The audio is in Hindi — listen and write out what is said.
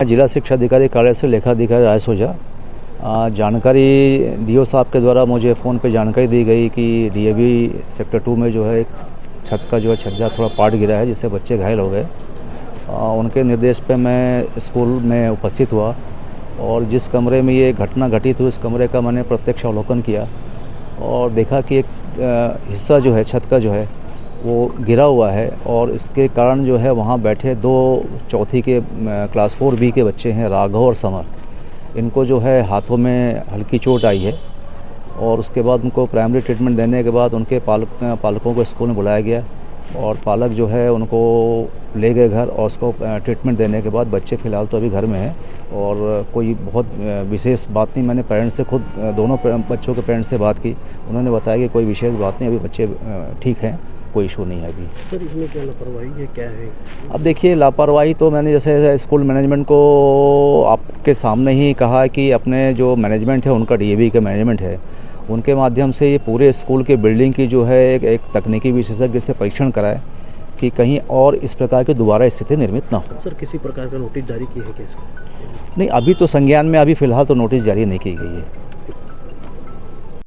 जिला शिक्षा अधिकारी कार्यालय से लेखाधिकारी राय सोजा जानकारी डीओ साहब के द्वारा मुझे फ़ोन पे जानकारी दी गई कि डीएवी सेक्टर 2 में जो है एक छत का जो है छज्जा थोड़ा पाट गिरा है जिससे बच्चे घायल हो गए। उनके निर्देश पे मैं स्कूल में उपस्थित हुआ और जिस कमरे में ये घटना घटित हुई उस कमरे का मैंने प्रत्यक्ष अवलोकन किया और देखा कि एक हिस्सा जो है छत का जो है वो गिरा हुआ है और इसके कारण जो है वहाँ बैठे दो चौथी के क्लास 4B के बच्चे हैं राघव और समर, इनको जो है हाथों में हल्की चोट आई है और उसके बाद उनको प्राइमरी ट्रीटमेंट देने के बाद उनके पालकों को स्कूल में बुलाया गया और पालक जो है उनको ले गए घर और उसको ट्रीटमेंट देने के बाद बच्चे फ़िलहाल तो अभी घर में हैं और कोई बहुत विशेष बात नहीं। मैंने पेरेंट्स से खुद दोनों बच्चों के पेरेंट्स से बात की, उन्होंने बताया कि कोई विशेष बात नहीं, अभी बच्चे ठीक हैं, कोई इशू नहीं है अभी। सर इसमें क्या लापरवाही है, क्या है? अब देखिए लापरवाही तो मैंने जैसे स्कूल मैनेजमेंट को आपके सामने ही कहा कि अपने जो मैनेजमेंट है उनका डीएवी का मैनेजमेंट है उनके माध्यम से ये पूरे स्कूल के बिल्डिंग की जो है एक तकनीकी विशेषज्ञ से परीक्षण कराए कि कहीं और इस प्रकार की दोबारा स्थिति निर्मित ना हो। सर किसी प्रकार का नोटिस जारी की है क्या इसको? नहीं, अभी तो संज्ञान में अभी फ़िलहाल तो नोटिस जारी नहीं की गई है।